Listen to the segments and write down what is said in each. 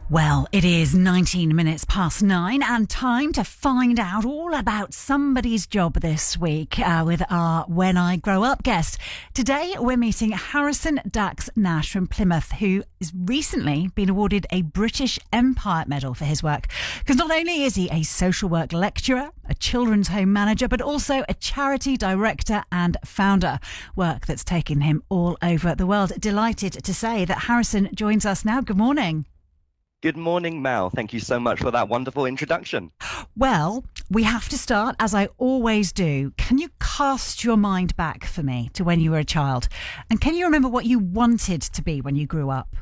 Well, it is 19 minutes past 9 and time to find out all about somebody's job this week with our When I Grow Up guest. Today we're meeting Harrison Dax Nash from Plymouth, who has recently been awarded a British Empire Medal for his work. Because not only is he a social work lecturer, a children's home manager, but also a charity director and founder. Work that's taken him all over the world. Delighted to say that Harrison joins us now. Good morning. Good morning, Mel. Thank you so much for that wonderful introduction. Well, we have to start, as I always do. Can you cast your mind back for me to when you were a child? And can you remember what you wanted to be when you grew up?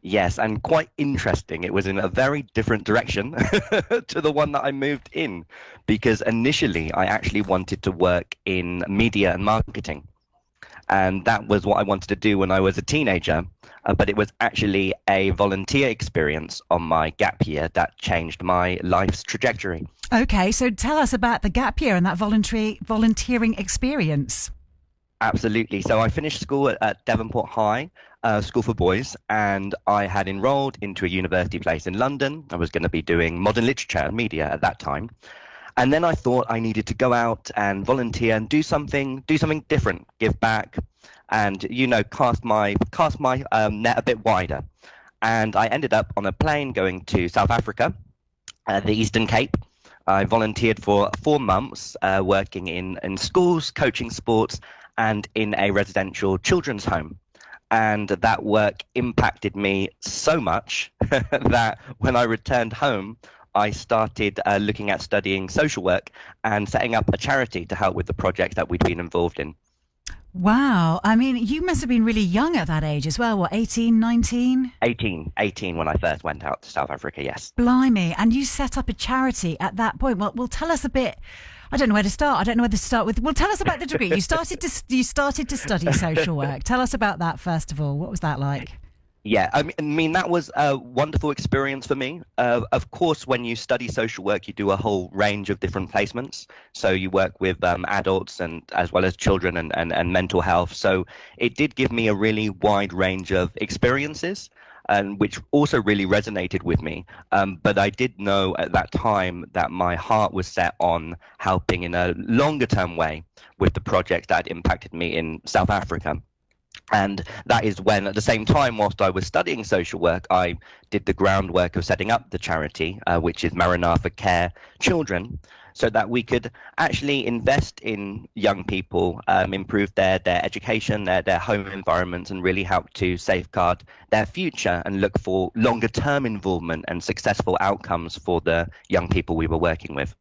Yes, and quite interesting. It was in a very different direction to the one that I moved in, because initially I actually wanted to work in media and marketing. And that was what I wanted to do when I was a teenager. But it was actually a volunteer experience on my gap year that changed my life's trajectory. Okay, so tell us about the gap year and that volunteering experience. Absolutely. So I finished school at Devonport High, School for Boys, and I had enrolled into a university place in London. I was going to be doing modern literature and media at that time. And then I thought I needed to go out and volunteer and do something different, give back, and cast my net a bit wider. And I ended up on a plane going to South Africa, the Eastern Cape. I volunteered for 4 months, working in schools, coaching sports, and in a residential children's home. And that work impacted me so much that when I returned home, I started looking at studying social work and setting up a charity to help with the project that we'd been involved in. Wow. I mean, you must have been really young at that age as well. What, 18, 19? 18 when I first went out to South Africa, yes. Blimey. And you set up a charity at that point. Well, tell us a bit. I don't know where to start. I don't know whether to start with. Well, tell us about the degree. You started to study social work. Tell us about that first of all. What was that like? Yeah, I mean that was a wonderful experience for me. Of course, when you study social work, you do a whole range of different placements. So you work with adults and as well as children and mental health. So it did give me a really wide range of experiences, and which also really resonated with me. But I did know at that time that my heart was set on helping in a longer term way with the project that had impacted me in South Africa. And that is when, at the same time, whilst I was studying social work, I did the groundwork of setting up the charity, which is Maranatha Care Children, so that we could actually invest in young people, improve their education, their home environments, and really help to safeguard their future and look for longer term involvement and successful outcomes for the young people we were working with.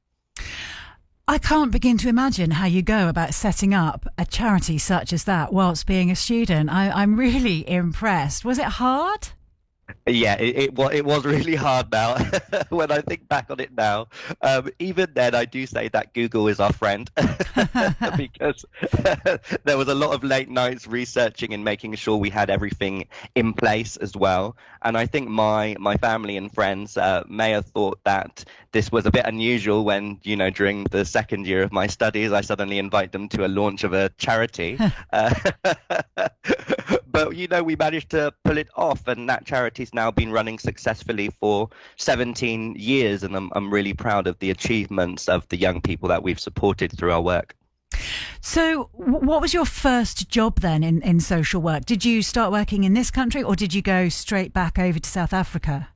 I can't begin to imagine how you go about setting up a charity such as that whilst being a student. I'm really impressed. Was it hard? Yeah, it was really hard now. When I think back on it now, even then I do say that Google is our friend because there was a lot of late nights researching and making sure we had everything in place as well. And I think my family and friends may have thought that this was a bit unusual when, during the second year of my studies, I suddenly invite them to a launch of a charity. But, we managed to pull it off, and that charity's now been running successfully for 17 years. And I'm really proud of the achievements of the young people that we've supported through our work. So what was your first job then in social work? Did you start working in this country or did you go straight back over to South Africa?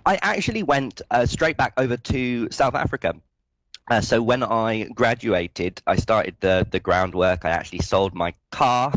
I actually went straight back over to South Africa. So when I graduated, I started the groundwork. I actually sold my car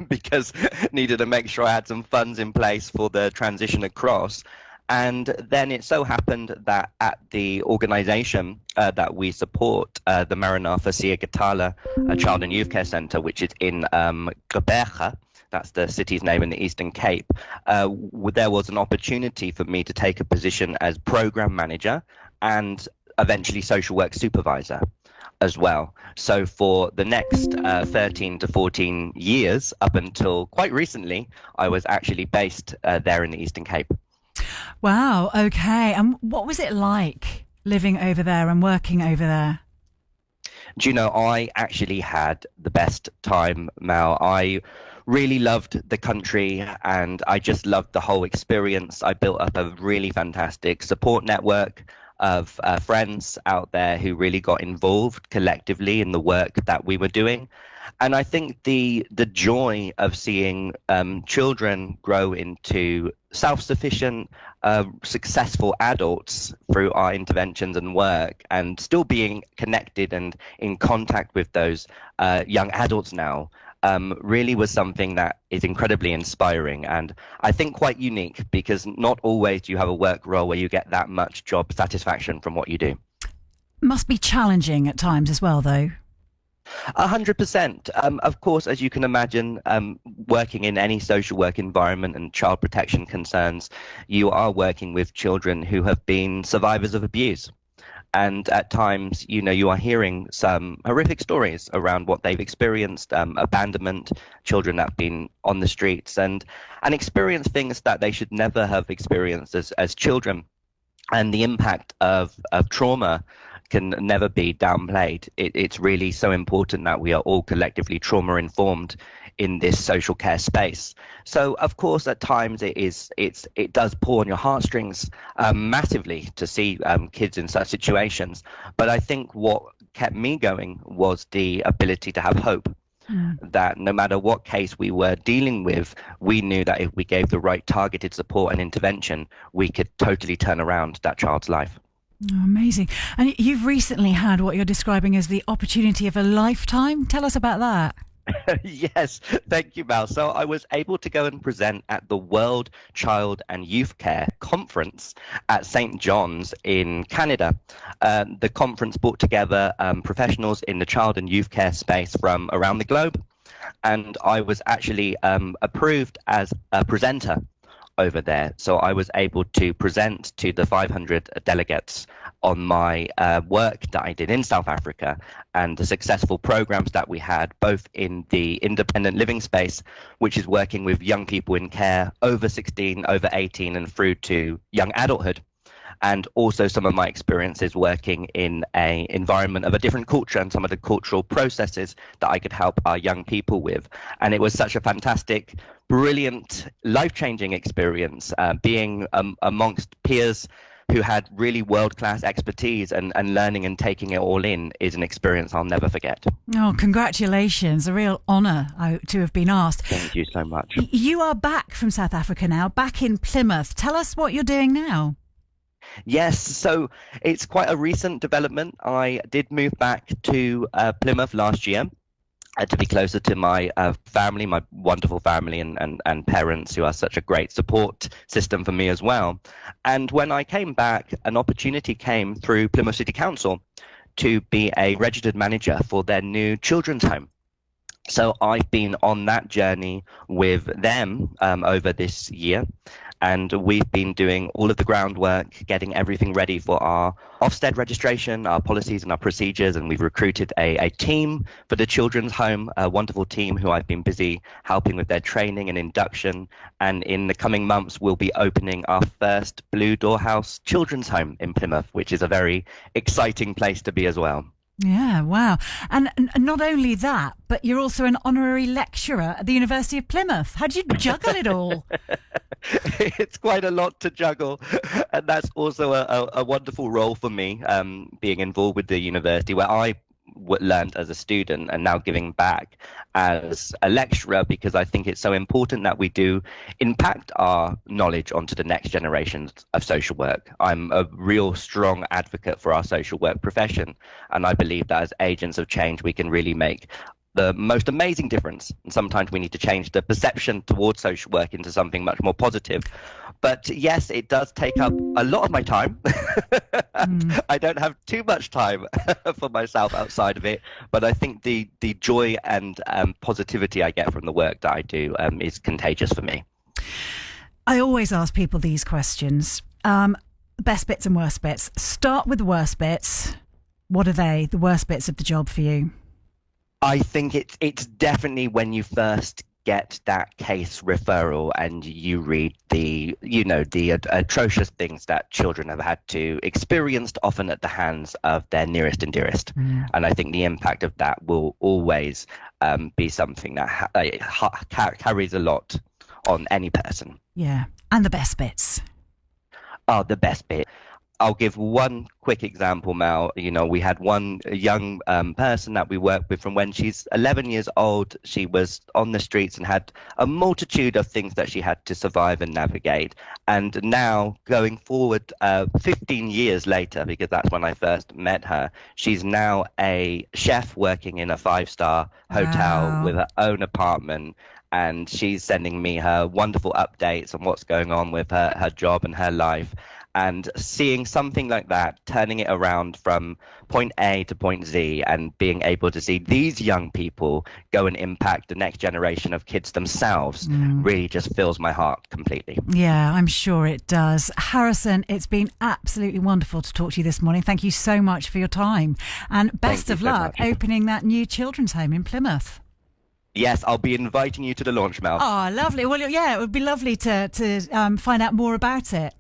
because needed to make sure I had some funds in place for the transition across. And then it so happened that at the organization that we support, the Maranatha Siyagatala Child and Youth Care Centre, which is in Gqeberha, that's the city's name in the Eastern Cape, there was an opportunity for me to take a position as program manager and eventually social work supervisor as well. So for the next 13 to 14 years, up until quite recently, I was actually based there in the Eastern Cape. Wow, okay. And what was it like living over there and working over there? Do you know, I actually had the best time, Mel. I really loved the country, and I just loved the whole experience. I built up a really fantastic support network of friends out there who really got involved collectively in the work that we were doing. And I think the joy of seeing children grow into self-sufficient, successful adults through our interventions and work, and still being connected and in contact with those young adults now, really was something that is incredibly inspiring, and I think quite unique, because not always do you have a work role where you get that much job satisfaction from what you do. Must be challenging at times as well, though. 100%. Of course, as you can imagine, working in any social work environment and child protection concerns, you are working with children who have been survivors of abuse. And at times, you are hearing some horrific stories around what they've experienced, abandonment, children that have been on the streets and experienced things that they should never have experienced as children. And the impact of trauma can never be downplayed. It's really so important that we are all collectively trauma informed in this social care space. So of course at times it does pull on your heartstrings massively to see kids in such situations, but I think what kept me going was the ability to have hope. That no matter what case we were dealing with, we knew that if we gave the right targeted support and intervention, we could totally turn around that child's life. Oh, amazing. And you've recently had what you're describing as the opportunity of a lifetime. Tell us about that. Yes, thank you, Mel. So I was able to go and present at the World Child and Youth Care Conference at St. John's in Canada. The conference brought together professionals in the child and youth care space from around the globe, and I was actually approved as a presenter over there. So I was able to present to the 500 delegates on my work that I did in South Africa and the successful programs that we had both in the independent living space, which is working with young people in care over 16, over 18 and through to young adulthood. And also some of my experiences working in an environment of a different culture and some of the cultural processes that I could help our young people with. And it was such a fantastic, brilliant, life-changing experience being amongst peers who had really world-class expertise, and learning and taking it all in is an experience I'll never forget. Oh, congratulations. A real honour to have been asked. Thank you so much. You are back from South Africa now, back in Plymouth. Tell us what you're doing now. Yes, so it's quite a recent development. I did move back to Plymouth last year to be closer to my family, my wonderful family and parents who are such a great support system for me as well. And when I came back, an opportunity came through Plymouth City Council to be a registered manager for their new children's home. So I've been on that journey with them over this year. And we've been doing all of the groundwork, getting everything ready for our Ofsted registration, our policies and our procedures. And we've recruited a team for the children's home, a wonderful team who I've been busy helping with their training and induction. And in the coming months, we'll be opening our first Blue Door House children's home in Plymouth, which is a very exciting place to be as well. Yeah, wow. And not only that, but you're also an honorary lecturer at the University of Plymouth. How do you juggle it all? It's quite a lot to juggle, and that's also a wonderful role for me, being involved with the university where I learned as a student and now giving back as a lecturer, because I think it's so important that we do impact our knowledge onto the next generations of social work. I'm a real strong advocate for our social work profession, and I believe that as agents of change we can really make the most amazing difference. And sometimes we need to change the perception towards social work into something much more positive. But yes, it does take up a lot of my time. I don't have too much time for myself outside of it. But I think the joy and positivity I get from the work that I do is contagious for me. I always ask people these questions. Best bits and worst bits. Start with the worst bits. What are they, the worst bits of the job for you? I think it's definitely when you first get that case referral and you read the atrocious things that children have had to experience, often at the hands of their nearest and dearest. And I think the impact of that will always be something that carries a lot on any person. Yeah. And the best bits. Oh, the best bit. I'll give one quick example, Mel. We had one young person that we worked with from when she's 11 years old. She was on the streets and had a multitude of things that she had to survive and navigate. And now, going forward 15 years later, because that's when I first met her, she's now a chef working in a 5-star hotel with her own apartment. And she's sending me her wonderful updates on what's going on with her job and her life. And seeing something like that, turning it around from point A to point Z and being able to see these young people go and impact the next generation of kids themselves really just fills my heart completely. Yeah, I'm sure it does. Harrison, it's been absolutely wonderful to talk to you this morning. Thank you so much for your time. And best of luck opening that new children's home in Plymouth. Yes, I'll be inviting you to the launch, Mel. Oh, lovely. Well, yeah, it would be lovely to find out more about it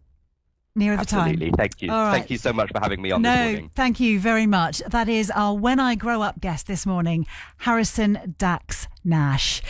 nearer the time. Absolutely. Thank you. All right. Thank you so much for having me on this morning. Thank you very much. That is our When I Grow Up guest this morning, Harrison Dax Nash.